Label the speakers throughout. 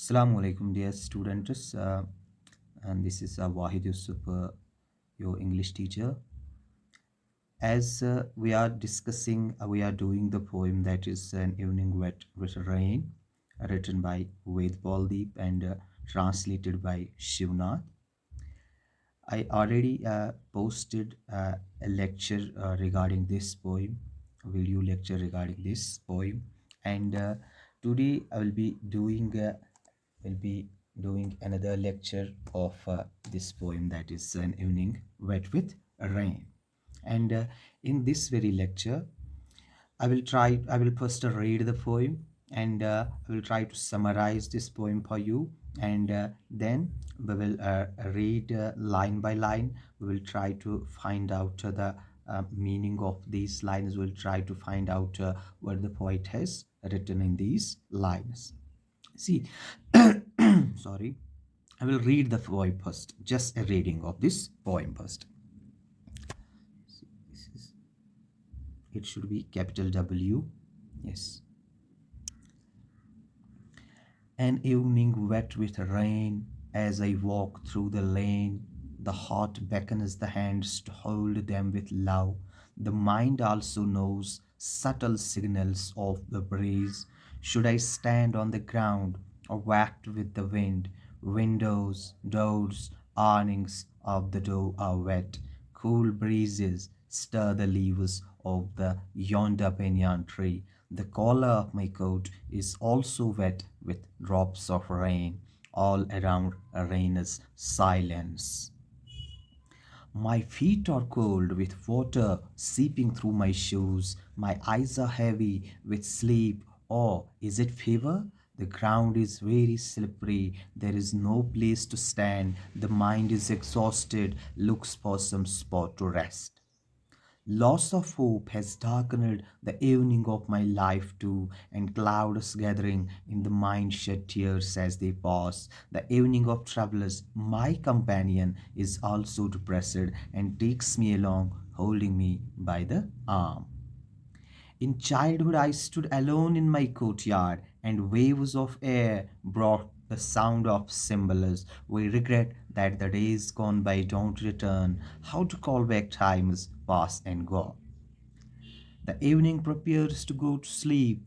Speaker 1: Assalamu alaikum, dear students, and this is Wahid Yusuf, your English teacher. As we are discussing, we are doing the poem that is An Evening Wet with Rain, written by Ved Baldeep and translated by Shivnath. I already posted a lecture regarding this poem, a video lecture regarding this poem, and today I will be doing another lecture of this poem that is An Evening Wet with Rain. And in this very lecture, I will first read the poem and I will try to summarize this poem for you. And then we will read line by line. We will try to find out the meaning of these lines. We'll try to find out what the poet has written in these lines. See, sorry, I will read the poem first, just a reading of this poem first. See, it should be capital W. Yes. An evening wet with rain, as I walk through the lane, the heart beckons the hands to hold them with love. The mind also knows subtle signals of the breeze. Should I stand on the ground or whacked with the wind? Windows, doors, awnings of the door are wet. Cool breezes stir the leaves of the yonder banyan tree. The collar of my coat is also wet with drops of rain. All around reigns silence. My feet are cold with water seeping through my shoes. My eyes are heavy with sleep. Or is it fever? The ground is very slippery. There is no place to stand. The mind is exhausted, looks for some spot to rest. Loss of hope has darkened the evening of my life too, and clouds gathering in the mind shed tears as they pass. The evening of travelers, my companion, is also depressed and takes me along, holding me by the arm. In childhood, I stood alone in my courtyard, and waves of air brought the sound of cymbals. We regret that the days gone by don't return. How to call back times past and gone? The evening prepares to go to sleep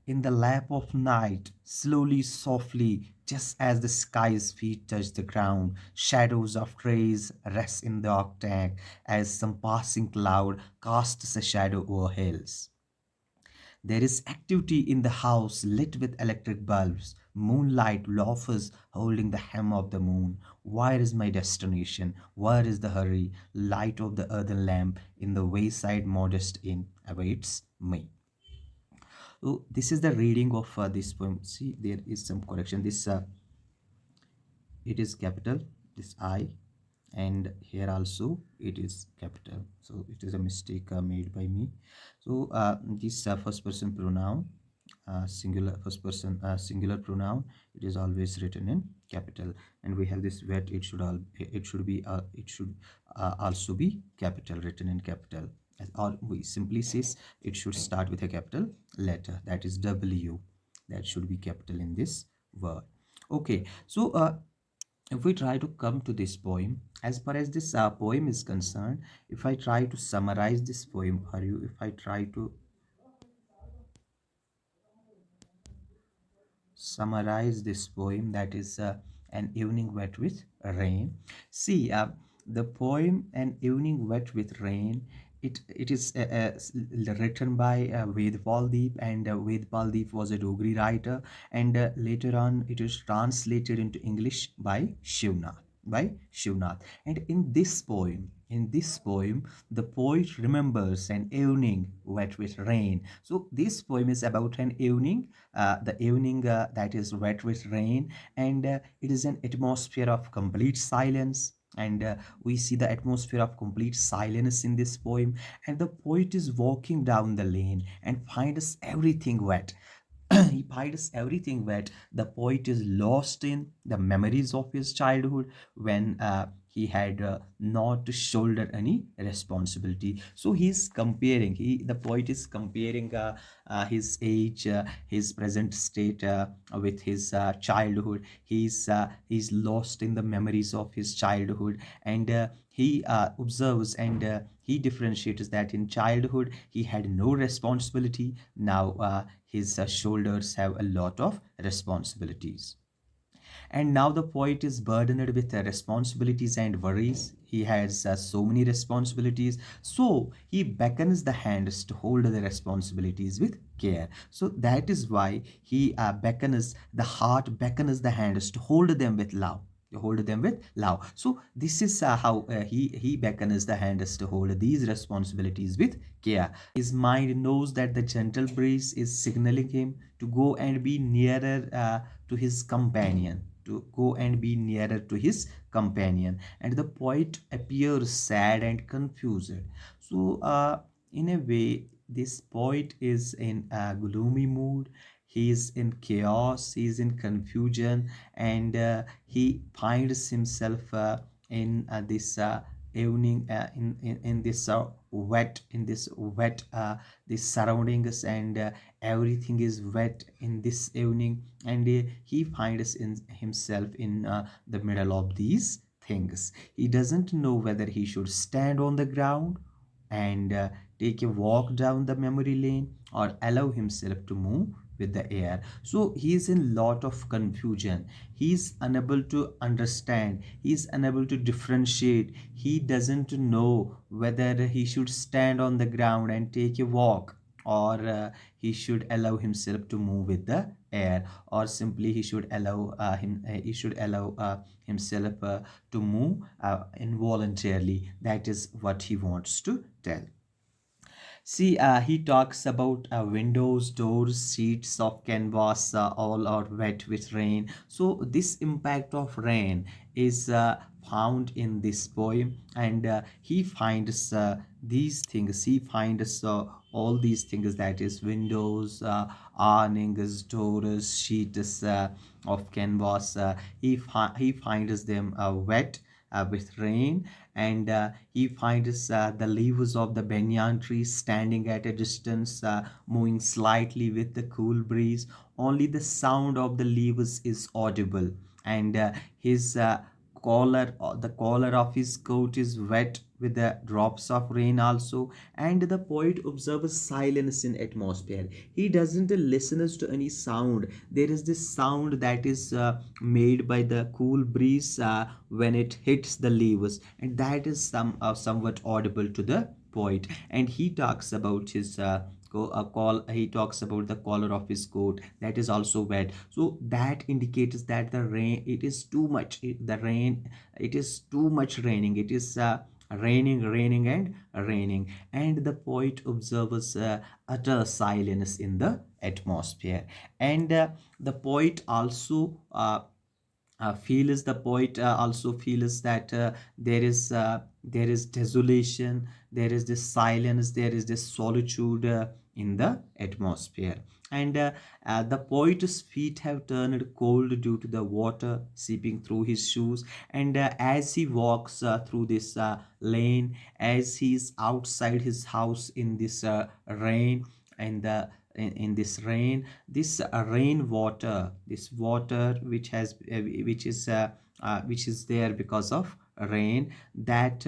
Speaker 1: in the lap of night, slowly, softly, just as the sky's feet touch the ground. Shadows of trees rest in the octag as some passing cloud casts a shadow over hills. There is activity in the house lit with electric bulbs. Moonlight laughs holding the hem of the moon. Where is my destination? Where is the hurry? Light of the earthen lamp in the wayside modest inn awaits me. So this is the reading of this poem. See, there is some correction. This it is capital. This I, and here also it is capital, so it is a mistake made by me. So this first person pronoun, singular first person singular pronoun, it is always written in capital. And we have this wet, it should also be capital, written in capital. Or we simply says it should start with a capital letter, that is W, that should be capital in this word. Okay, so if we try to come to this poem, as far as this poem is concerned, if I try to summarize this poem for you, if I try to summarize this poem, that is An Evening Wet with Rain. See, the poem An Evening Wet with Rain, it is written by Ved Baldeep, and Ved Baldeep was a Dogri writer, and later on it is translated into English by Shivnath. And in this poem, the poet remembers an evening wet with rain. So this poem is about an evening, the evening that is wet with rain, and it is an atmosphere of complete silence. And we see the atmosphere of complete silence in this poem, and the poet is walking down the lane and finds everything wet. He finds everything wet. The poet is lost in the memories of his childhood when he had not to shoulder any responsibility. So he's comparing, the poet is comparing his age, his present state with his childhood. He's lost in the memories of his childhood, and he observes and he differentiates that in childhood he had no responsibility. Now his shoulders have a lot of responsibilities. And now the poet is burdened with responsibilities and worries. He has so many responsibilities. So he beckons the hands to hold the responsibilities with care. So that is why he beckons, the heart beckons the hands to hold them with love. To hold them with love. So this is how he beckons the hands to hold these responsibilities with care. His mind knows that the gentle breeze is signaling him to go and be nearer to his companion, to go and be nearer to his companion. And the poet appears sad and confused. So in a way, this poet is in a gloomy mood. He is in chaos, he is in confusion, and he finds himself in this evening, in this wet, in this wet this surroundings, and everything is wet in this evening, and he finds in himself in the middle of these things. He doesn't know whether he should stand on the ground and take a walk down the memory lane, or allow himself to move with the air. So he is in lot of confusion. He is unable to understand, he is unable to differentiate. He doesn't know whether he should stand on the ground and take a walk, or he should allow himself to move with the air, or simply he should allow he should allow himself to move involuntarily. That is what he wants to tell. See, he talks about windows, doors, sheets of canvas, all are wet with rain. So, this impact of rain is found in this poem, and he finds these things. He finds all these things, that is, windows, awnings, doors, sheets of canvas. He finds them wet with rain, and he finds the leaves of the banyan tree standing at a distance, moving slightly with the cool breeze. Only the sound of the leaves is audible, and his the collar of his coat is wet with the drops of rain also. And the poet observes silence in atmosphere. He doesn't listen to any sound. There is this sound that is made by the cool breeze when it hits the leaves, and that is somewhat audible to the poet. And he talks about his he talks about the collar of his coat that is also wet. So that indicates that the rain, it is too much, the rain, it is too much raining. It is raining and raining. And the poet observes utter silence in the atmosphere. And the poet also feels the poet also feels that there is desolation, there is this silence, there is this solitude in the atmosphere. And the poet's feet have turned cold due to the water seeping through his shoes. And as he walks through this lane, as he is outside his house in this rain, and in this rain, this rain water, this water which has which is there because of rain, that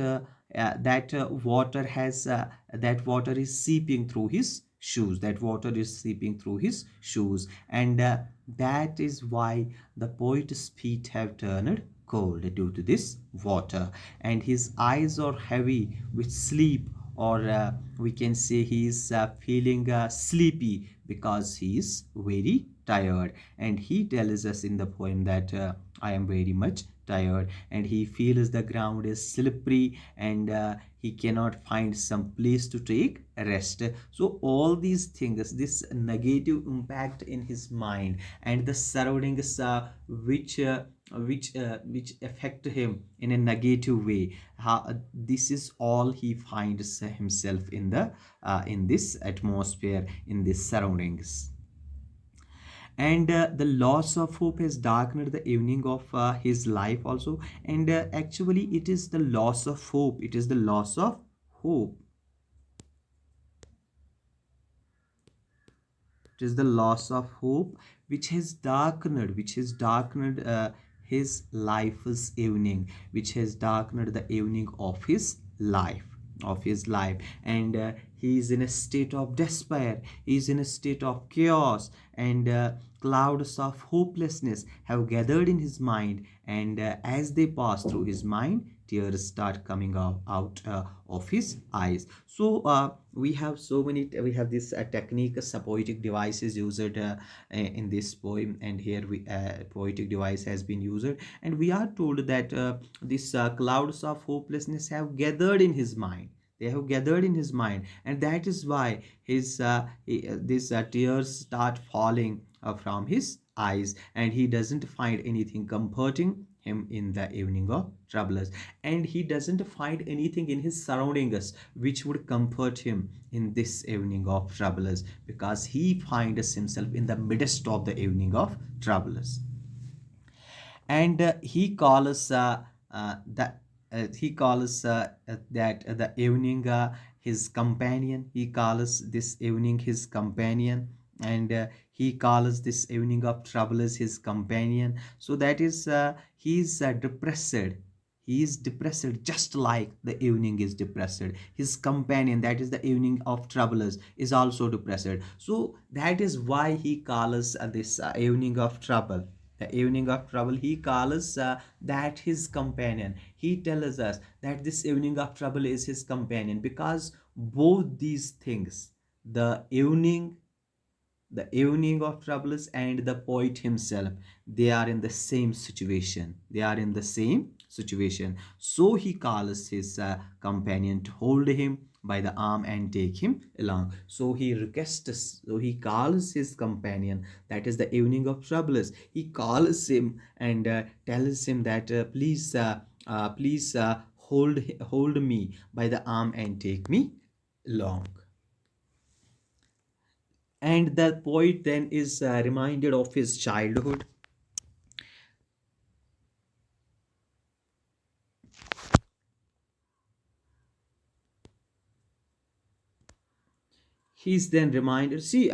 Speaker 1: water has that water is seeping through his shoes, that water is seeping through his shoes. And that is why the poet's feet have turned cold due to this water, and his eyes are heavy with sleep, or we can say he is feeling sleepy because he is very tired. And he tells us in the poem that I am very much tired, and he feels the ground is slippery, and he cannot find some place to take rest. So all these things, this negative impact in his mind, and the surroundings which affect him in a negative way, this is all he finds himself in the in this atmosphere, in these surroundings. And the loss of hope has darkened the evening of his life also. And actually it is the loss of hope, it is the loss of hope, it is the loss of hope which has darkened his life's evening, which has darkened the evening of his life. And he is in a state of despair, he is in a state of chaos. And clouds of hopelessness have gathered in his mind. And as they pass through his mind, tears start coming out of his eyes. So we have this technique, poetic devices used in this poem. And here we poetic device has been used. And we are told that these clouds of hopelessness have gathered in his mind, they have gathered in his mind. And that is why these tears start falling from his eyes. And he doesn't find anything comforting him in the evening of troubles. And he doesn't find anything in his surroundings which would comfort him in this evening of troubles, because he finds himself in the midst of the evening of troubles. And he calls that the evening his companion, he calls this evening his companion. And he calls this evening of troubles his companion. So that is he is depressed, he is depressed just like the evening is depressed. His companion, that is the evening of troubles, is also depressed. So that is why he calls this evening of trouble, the evening of trouble, he calls that his companion. He tells us that this evening of trouble is his companion, because both these things, the evening of troubles and the poet himself, they are in the same situation, they are in the same situation. So he calls his companion to hold him by the arm and take him along. So he requests, so he calls his companion, that is the evening of troubles, he calls him and tells him that please hold me by the arm and take me along. And the poet then is reminded of his childhood. He's then reminded, see,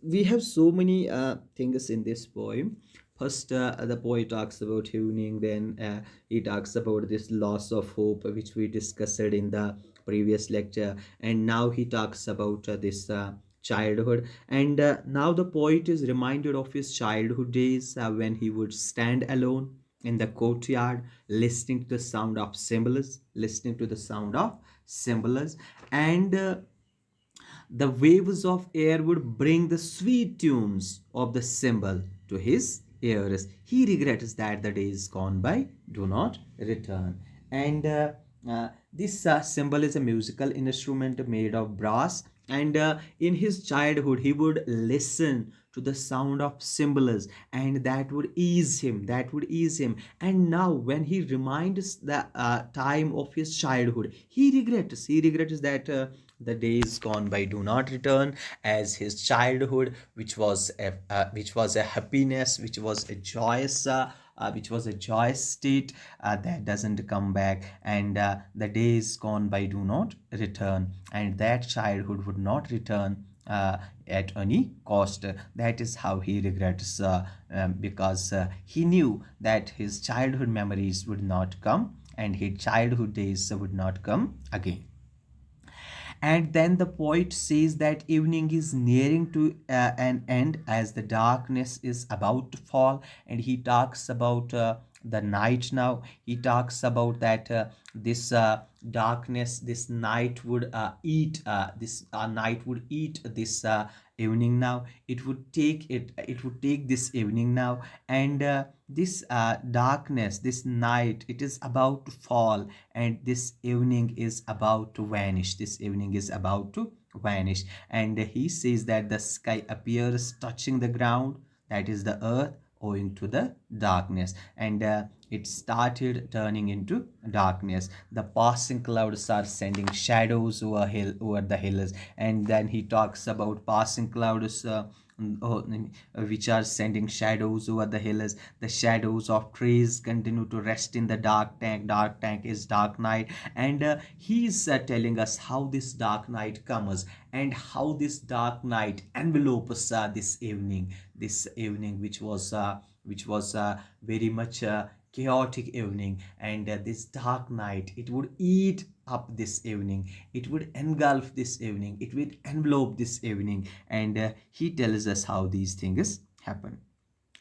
Speaker 1: we have so many things in this poem. First the poet talks about evening, then he talks about this loss of hope which we discussed in the previous lecture. And now he talks about this childhood. And now the poet is reminded of his childhood days when he would stand alone in the courtyard, listening to the sound of cymbals, listening to the sound of cymbals. And the waves of air would bring the sweet tunes of the cymbal to his ears. He regrets that the days gone by do not return. And this cymbal is a musical instrument made of brass. And in his childhood, he would listen to the sound of cymbals, and that would ease him. That would ease him. And now, when he reminds the time of his childhood, he regrets. He regrets that the days gone by do not return, as his childhood, which was a happiness, which was a joyous state, that doesn't come back. And the days gone by do not return, and that childhood would not return at any cost. That is how he regrets, because he knew that his childhood memories would not come, and his childhood days would not come again. And then the poet says that evening is nearing to an end, as the darkness is about to fall. And he talks about the night now. He talks about that this darkness, this night would eat this night would eat this evening now. It would take this evening now. And this darkness, this night, it is about to fall, and this evening is about to vanish. This evening is about to vanish. And he says that the sky appears touching the ground, that is the earth, owing to the darkness. And it started turning into darkness. The passing clouds are sending shadows over the hills. And then he talks about passing clouds which are sending shadows over the hills. The shadows of trees continue to rest in the dark tank. Dark tank is dark night, and he's telling us how this dark night comes and how this dark night envelopes this evening which was very much chaotic evening, and this dark night, it would eat up this evening, it would engulf this evening, it would envelope this evening. And he tells us how these things happen.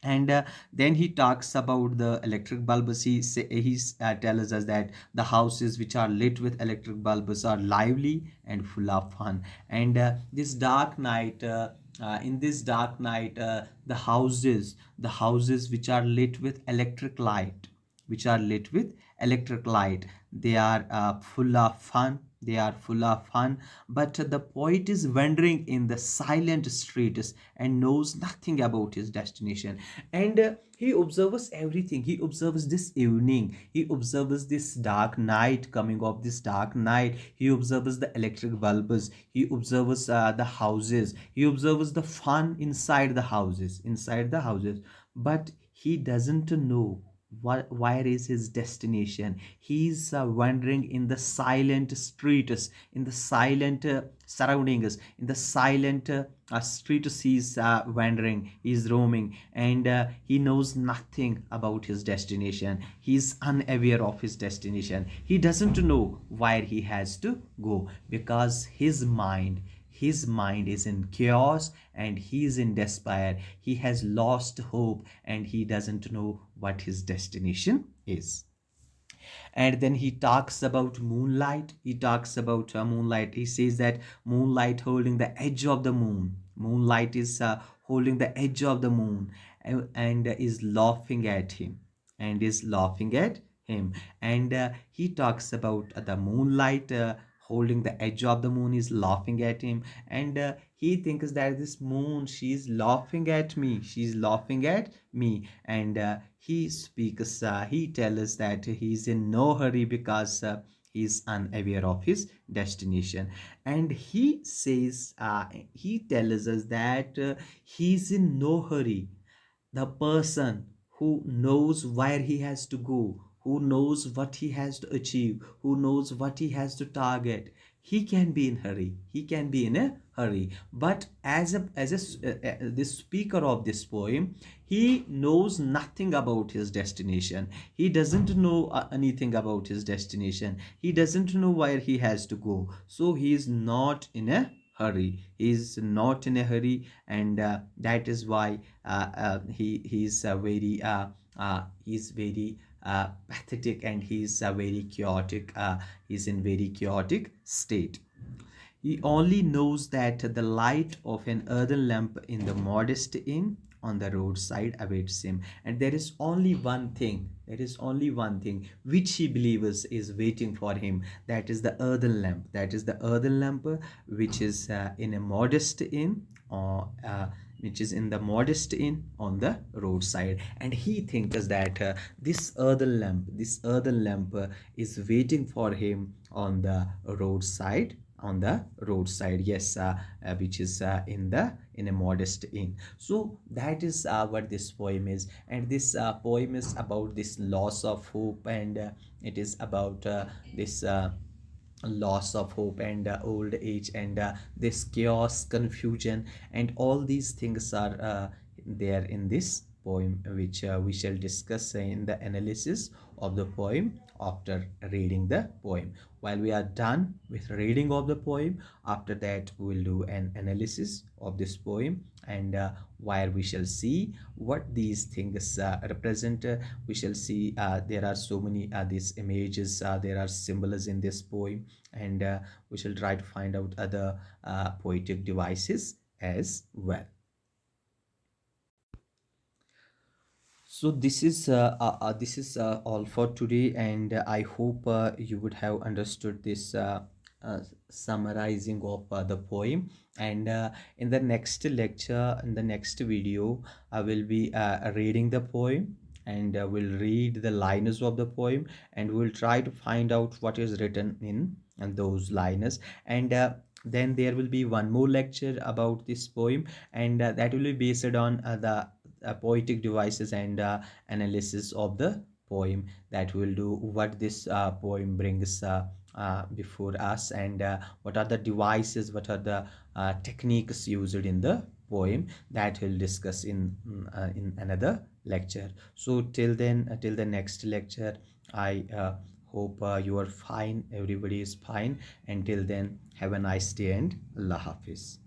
Speaker 1: And then he talks about the electric bulbs. He tells us that the houses which are lit with electric bulbs are lively and full of fun. And this dark night in this dark night, the houses which are lit with electric light, they are full of fun, but the poet is wandering in the silent streets and knows nothing about his destination. And he observes everything. He observes this evening, he observes this dark night, coming of this dark night, he observes the electric bulbs, he observes the houses, he observes the fun inside the houses, but he doesn't know where is his destination. He's wandering in the silent streets, in the silent surroundings, in the silent streets. He's wandering, he's roaming, and he knows nothing about his destination. He's unaware of his destination. He doesn't know where he has to go, because his mind is in chaos and he is in despair. He has lost hope and he doesn't know what his destination is. And then he talks about moonlight. He says that moonlight holding the edge of the moon. Moonlight is holding the edge of the moon, and is laughing at him, and he talks about the moonlight holding the edge of the moon is laughing at him. And he thinks that this moon, she's laughing at me, and he tells us that he's in no hurry, because he's unaware of his destination. And he tells us that he's in no hurry. The person who knows where he has to go, who knows what he has to achieve, who knows what he has to target, he can be in a hurry. But this speaker of this poem, he knows nothing about his destination. He doesn't know anything about his destination. He doesn't know where he has to go, so he is not in a hurry. And that is why he's very pathetic, and he's in very chaotic state. He only knows that the light of an earthen lamp in the modest inn on the roadside awaits him. And there is only one thing which he believes is waiting for him. That is the earthen lamp. Which is in a modest inn, or which is in the modest inn on the roadside. And he thinks that this earthen lamp is waiting for him on the roadside, yes, which is in a modest inn. So that is what this poem is. And this poem is about this loss of hope, and it is about this loss of hope, and old age, and this chaos, confusion, and all these things are there in this poem, which we shall discuss in the analysis of the poem after reading the poem. While we are done with reading of the poem, after that we will do an analysis of this poem, and where we shall see what these things represent. We shall see there are so many these images, there are symbols in this poem, and we shall try to find out other poetic devices as well. So this is all for today, and I hope you would have understood this summarizing of the poem. And in the next lecture, in the next video, I will be reading the poem, and we'll read the lines of the poem, and we'll try to find out what is written in and those lines. And Then there will be one more lecture about this poem, and that will be based on the poetic devices and analysis of the poem, that will do what this poem brings before us, and what are the devices, what are the techniques used in the poem, that we'll discuss in another lecture. So till then, till the next lecture, I hope you are fine, everybody is fine. Until then, have a nice day and Allah Hafiz.